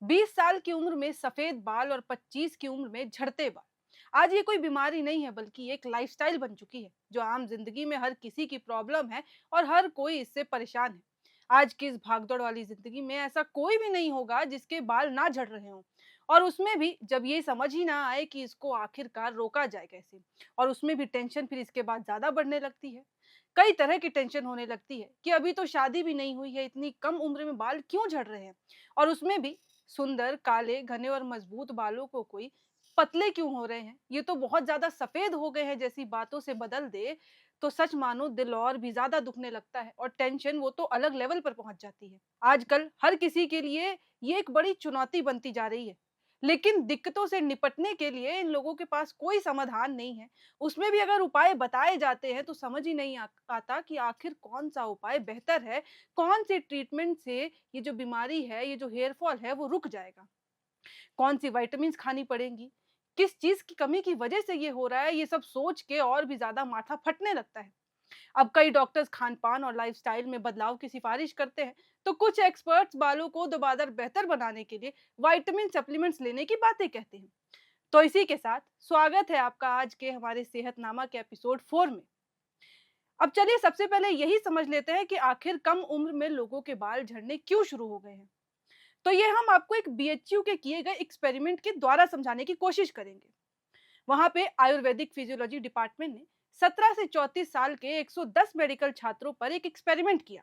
20 साल की उम्र में सफेद बाल और 25 की उम्र में झड़ते बाल। आज ये कोई बीमारी नहीं है, बल्कि एक लाइफस्टाइल बन चुकी है जो आम जिंदगी में हर किसी की प्रॉब्लम है और हर कोई इससे परेशान है। आज की इस भागदौड़ वाली जिंदगी में ऐसा कोई भी नहीं होगा जिसके बाल ना झड़ रहे हों, और उसमें भी जब ये समझ ही ना आए कि इसको आखिरकार रोका जाए कैसे। और उसमें भी टेंशन फिर इसके बाद ज्यादा बढ़ने लगती है। कई तरह की टेंशन होने लगती है कि अभी तो शादी भी नहीं हुई है, इतनी कम उम्र में बाल क्यों झड़ रहे हैं। और उसमें भी सुंदर, काले, घने और मजबूत बालों को कोई पतले क्यों हो रहे हैं, ये तो बहुत ज़्यादा सफ़ेद हो गए हैं जैसी बातों से बदल दे, तो सच मानो दिल और भी ज़्यादा दुखने लगता है और टेंशन वो तो अलग लेवल पर पहुँच जाती है। आजकल हर किसी के लिए ये एक बड़ी चुनौती बनती जा रही है। लेकिन दिक्कतों से निपटने के लिए इन लोगों के पास कोई समाधान नहीं है। उसमें भी अगर उपाय बताए जाते हैं तो समझ ही नहीं आता कि आखिर कौन-सा उपाय बेहतर है, कौन सी ट्रीटमेंट से ये जो बीमारी है, ये जो हेयर फॉल है वो रुक जाएगा। कौन सी विटामिन्स खानी पड़ेंगी, किस चीज़ की कमी की वजह से ये हो रहा है, ये सब सोच के और भी ज़्यादा माथा फटने लगता है। अब कई डॉक्टर्स खान-पान और लाइफ़स्टाइल में बदलाव की सिफारिश करते हैं, तो कुछ एक्सपर्ट्स बालों को दोबारा बेहतर बनाने के लिए विटामिन सप्लीमेंट्स लेने की बातें कहते हैं। तो इसी के साथ स्वागत है आपका आज के हमारे सेहतनामा के एपिसोड 4 में। अब चलिए सबसे पहले यही समझ लेते हैं कि आखिर कम उम्र में लोगों के बाल झड़ने क्यों शुरू हो गए हैं। तो ये हम आपको एक बीएचयू के किए गए एक्सपेरिमेंट के द्वारा समझाने की कोशिश करेंगे। वहां पे आयुर्वेदिक फिजियोलॉजी डिपार्टमेंट ने 17 से 34 साल के 110 मेडिकल छात्रों पर एक एक्सपेरिमेंट किया।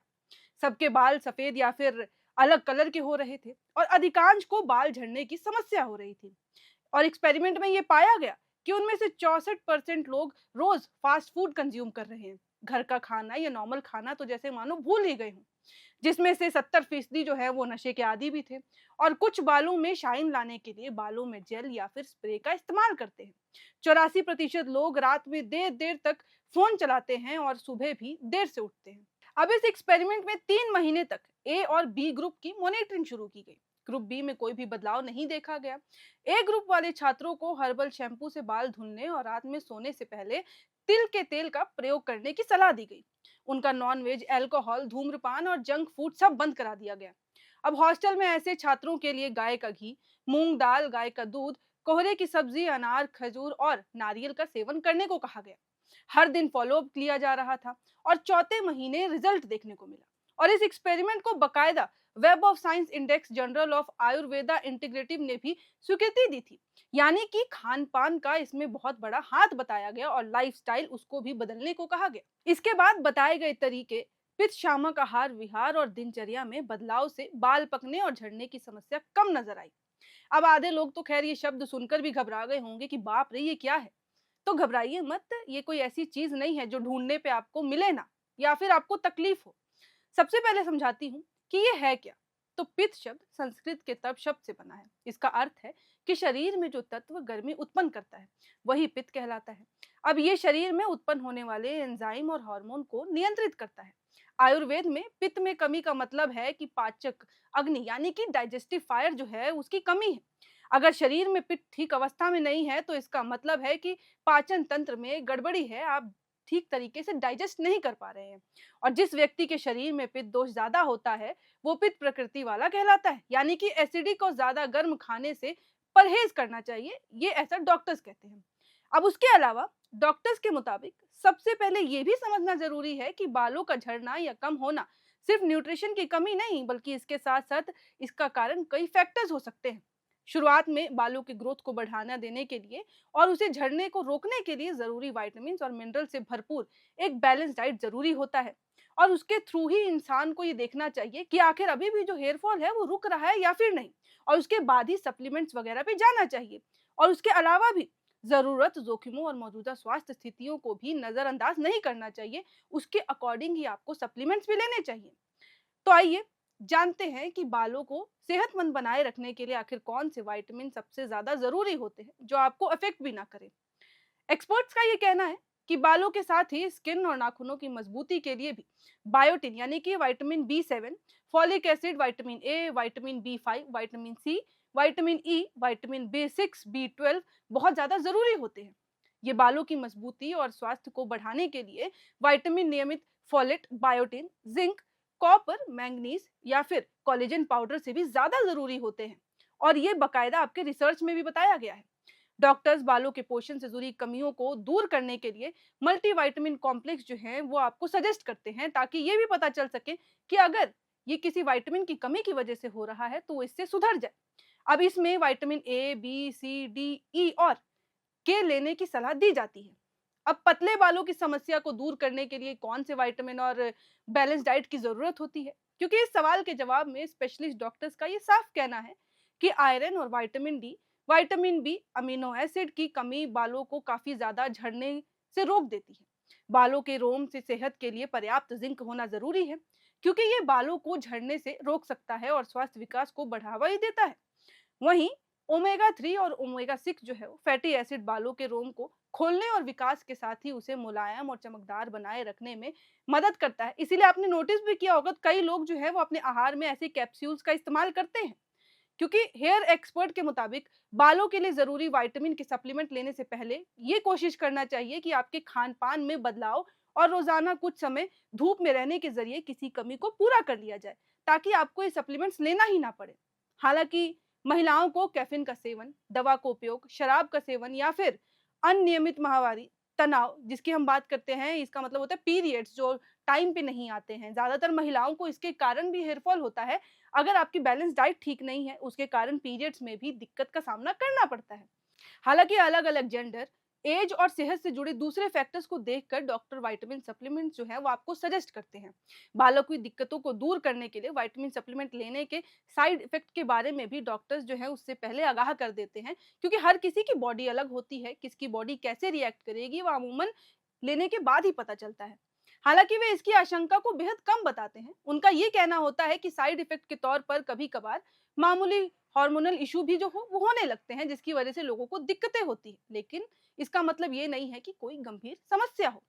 सबके बाल सफेद या फिर अलग कलर के हो रहे थे और अधिकांश को बाल झड़ने की समस्या हो रही थी। और एक्सपेरिमेंट में ये पाया गया कि उनमें से 64% लोग रोज फास्ट फूड कंज्यूम कर रहे हैं। घर का खाना या नॉर्मल खाना तो जैसे मानो भूल ही गए हों। जिसमें से 70% जो है वो नशे के आदी भी थे। और कुछ बालों में शाइन लाने के लिए बालों में जेल या फिर स्प्रे का इस्तेमाल करते हैं। 84% लोग रात में देर देर तक फोन चलाते हैं और सुबह भी देर से उठते हैं। अब इस एक्सपेरिमेंट में 3 महीने तक ए और बी ग्रुप की मॉनिटरिंग शुरू की गई। ग्रुप बी में कोई भी बदलाव नहीं देखा गया। ए ग्रुप वाले छात्रों को हर्बल शैम्पू से बाल धुलने और रात में सोने से पहले तिल के तेल का प्रयोग करने की सलाह दी गई। उनका नॉन वेज, अल्कोहल, धूम्रपान और जंक फूड सब बंद करा दिया गया। अब हॉस्टल में ऐसे छात्रों के लिए गाय का घी, मूंग दाल, गाय का दूध, कोहरे की सब्जी, अनार, खजूर और नारियल का सेवन करने को कहा गया। हर दिन फॉलोअप लिया जा रहा था और चौथे महीने रिजल्ट देखने को मिला। और इस एक्सपेरिमेंट को बकायदा web of science index journal of Ayurveda integrative ने भी स्वीकृति दी थी। यानी कि खान पान का इसमें बहुत बड़ा हाथ बताया गया और लाइफस्टाइल उसको भी बदलने को कहा गया। इसके बाद बताए गए तरीके पित्त शामक आहार विहार और दिनचर्या में बदलाव से बाल पकने और झड़ने की समस्या कम नजर आई। अब आधे लोग तो खैर ये शब्द सुनकर भी घबरा गए होंगे कि बाप रे ये क्या है। तो घबराइए मत, ये कोई ऐसी चीज नहीं है जो ढूंढने पे आपको मिले ना, या फिर आपको तकलीफ हो। सबसे पहले समझाती हूँ कि ये है क्या। तो पित्त शब्द संस्कृत के तप शब्द से बना है। इसका अर्थ है कि शरीर में जो तत्व गर्मी उत्पन्न करता है वही पित्त कहलाता है। अब ये शरीर में उत्पन्न होने वाले एंजाइम और हार्मोन को नियंत्रित करता है। आयुर्वेद में पित्त में कमी का मतलब है कि पाचक अग्नि यानी कि डाइजेस्टिव फायर जो है उसकी कमी है। अगर शरीर में पित्त ठीक अवस्था में नहीं है तो इसका मतलब है कि पाचन तंत्र में गड़बड़ी है, आप ठीक तरीके से डाइजेस्ट नहीं कर पा रहे हैं। और जिस व्यक्ति के शरीर में पित्त दोष ज्यादा होता है वो पित्त प्रकृति वाला कहलाता है, यानी कि एसिडिक और ज्यादा गर्म खाने से परहेज करना चाहिए, ये ऐसा डॉक्टर्स कहते हैं। अब उसके अलावा डॉक्टर्स के मुताबिक सबसे पहले ये भी समझना जरूरी है कि बालों का झड़ना या कम होना सिर्फ न्यूट्रिशन की कमी नहीं, बल्कि इसके साथ साथ इसका कारण कई फैक्टर्स हो सकते हैं। शुरुआत में बालों की ग्रोथ को बढ़ाना देने के लिए और उसे झड़ने को रोकने के लिए जरूरी विटामिन और मिनरल से भरपूर एक बैलेंस डाइट जरूरी होता है। और उसके थ्रू ही इंसान को ये देखना चाहिए कि आखिर अभी भी जो हेयर फॉल है वो रुक रहा है या फिर नहीं। और उसके बाद ही सप्लीमेंट्स वगैरह पे जाना चाहिए। और उसके अलावा भी जरूरत, जोखिमों और मौजूदा स्वास्थ्य स्थितियों को भी नजरअंदाज नहीं करना चाहिए। उसके अकॉर्डिंग ही आपको सप्लीमेंट्स भी लेने चाहिए। तो आइए जानते हैं कि बालों को सेहतमंद बनाए रखने के लिए आखिर कौन से विटामिन सबसे ज्यादा जरूरी होते हैं जो आपको अफेक्ट भी ना करें। एक्सपर्ट्स का ये कहना है कि बालों के साथ ही स्किन और नाखूनों की मजबूती के लिए भी बायोटिन यानी कि vitamin B7, folic acid, vitamin A, vitamin B5, vitamin C, vitamin E, vitamin B6, B12 बहुत ज्यादा जरूरी होते हैं। ये बालों की मजबूती और स्वास्थ्य को बढ़ाने के लिए विटामिन नियमित folate, biotin, zinc, copper, manganese या फिर कोलेजन पाउडर से भी ज्यादा जरूरी होते हैं। और ये बाकायदा आपके रिसर्च में भी बताया गया है। डॉक्टर्स बालों के पोषण से जुड़ी कमियों को दूर करने के लिए मल्टीविटामिन कॉम्प्लेक्स जो है वो आपको सजेस्ट करते हैं, ताकि ये भी पता चल सके कि अगर ये किसी विटामिन की कमी की वजह से हो रहा है तो वो इससे सुधर जाए। अब इसमें vitamin A, B, C, D, E और के लेने की सलाह दी जाती है। अब पतले बालों की समस्या को दूर करने के लिए कौन से विटामिन और बैलेंस डाइट की ज़रूरत होती है? क्योंकि इस सवाल के जवाब में स्पेशलिस्ट डॉक्टर्स का ये साफ कहना है कि आयरन और vitamin D, vitamin B, amino acid की कमी बालों को काफ़ी ज़्यादा झड़ने से रोक देती है। बालों के रोम से सेहत के लिए पर्याप्त जिंक होना ज़रूरी है, क्योंकि ये बालों को झड़ने से रोक सकता है और स्वास्थ्य विकास को बढ़ावा ही देता है। वहीं ओमेगा 3 और ओमेगा 6 जो है वो फैटी एसिड बालों के रोम को खोलने और विकास के साथ ही उसे मुलायम और चमकदार बनाए रखने में मदद करता है। इसीलिए आपने नोटिस भी किया होगा, कई लोग जो है वो अपने आहार में ऐसे कैप्सूल्स का इस्तेमाल करते हैं, क्योंकि हेयर एक्सपर्ट के मुताबिक बालों के लिए जरूरी विटामिन के सप्लीमेंट लेने से पहले ये कोशिश करना चाहिए कि आपके खान पान में बदलाव और रोजाना कुछ समय धूप में रहने के जरिए किसी कमी को पूरा कर लिया जाए, ताकि आपको ये सप्लीमेंट्स लेना ही ना पड़े। हालांकि महिलाओं को कैफीन का सेवन, दवा का उपयोग, शराब का सेवन या फिर अनियमित माहवारी, तनाव जिसकी हम बात करते हैं, इसका मतलब होता है पीरियड्स जो टाइम पे नहीं आते हैं, ज्यादातर महिलाओं को इसके कारण भी हेयर फॉल होता है। अगर आपकी बैलेंस डाइट ठीक नहीं है, उसके कारण पीरियड्स में भी दिक्कत का सामना करना पड़ता है। हालांकि अलग-अलग जेंडर, एज और सेहत से जुड़े दूसरे फैक्टर्स को देखकर डॉक्टर विटामिन सप्लीमेंट जो है वो आपको सजेस्ट करते हैं। बालों की दिक्कतों को दूर करने के लिए विटामिन सप्लीमेंट लेने के साइड इफेक्ट के बारे में भी डॉक्टर्स जो है उससे पहले आगाह कर देते हैं, क्योंकि हर किसी की बॉडी अलग होती है, किसकी बॉडी कैसे रिएक्ट करेगी वो अमूमन लेने के बाद ही पता चलता है। हालांकि वे इसकी आशंका को बेहद कम बताते हैं। उनका ये कहना होता है कि साइड इफेक्ट के तौर पर कभी-कभार मामूली हार्मोनल इशू भी जो हो वो होने लगते हैं, जिसकी वजह से लोगों को दिक्कतें होती है, लेकिन इसका मतलब ये नहीं है कि कोई गंभीर समस्या हो।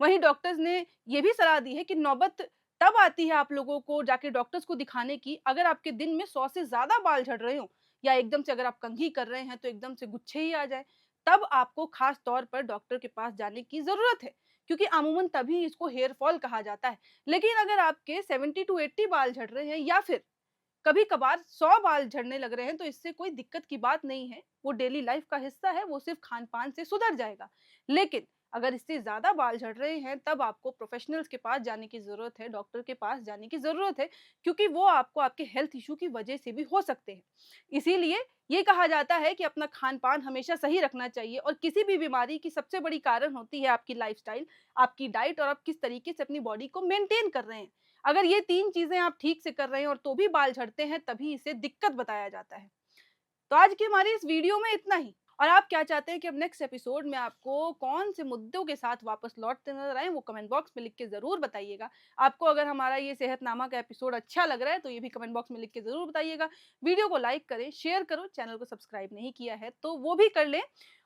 वहीं डॉक्टर्स ने ये भी सलाह दी है कि नौबत तब आती है आप लोगों को जाके डॉक्टर्स को दिखाने की, अगर आपके दिन में 100 से ज्यादा बाल झड़ रहे हो, या एकदम से अगर आप कंघी कर रहे हैं तो एकदम से गुच्छे ही आ जाए, तब आपको खास तौर पर डॉक्टर के पास जाने की जरूरत है, क्योंकि अमूमन तभी इसको हेयर फॉल कहा जाता है। लेकिन अगर आपके 70 टू 80 बाल झड़ रहे हैं या फिर कभी कभार 100 बाल झड़ने लग रहे हैं, तो इससे कोई दिक्कत की बात नहीं है, वो डेली लाइफ का हिस्सा है, वो सिर्फ खान पान से सुधर जाएगा। लेकिन अगर इससे ज्यादा बाल झड़ रहे हैं, तब आपको प्रोफेशनल्स के पास जाने की जरूरत है, डॉक्टर के पास जाने की जरूरत है, क्योंकि वो आपको आपके हेल्थ इशू की वजह से भी हो सकते हैं। इसीलिए ये कहा जाता है कि अपना खान पान हमेशा सही रखना चाहिए, और किसी भी बीमारी की सबसे बड़ी कारण होती है आपकी लाइफस्टाइल, आपकी डाइट और आप किस तरीके से अपनी बॉडी को मेंटेन कर रहे हैं। अगर ये 3 चीज़ें आप ठीक से कर रहे हैं और तो भी बाल झड़ते हैं, तभी इसे दिक्कत बताया जाता है। तो आज की हमारी इस वीडियो में इतना ही। और आप क्या चाहते हैं कि अब नेक्स्ट एपिसोड में आपको कौन से मुद्दों के साथ वापस लौटते नजर आए, वो कमेंट बॉक्स में लिख के ज़रूर बताइएगा। आपको अगर हमारा ये सेहतनामा का एपिसोड अच्छा लग रहा है, तो ये भी कमेंट बॉक्स में लिख के ज़रूर बताइएगा। वीडियो को लाइक करें, शेयर करो, चैनल को सब्सक्राइब नहीं किया है तो वो भी कर लें।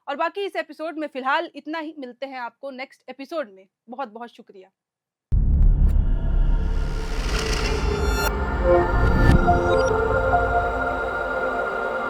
और बाकी इस एपिसोड में फ़िलहाल इतना ही, मिलते हैं आपको नेक्स्ट एपिसोड में। बहुत-बहुत शुक्रिया।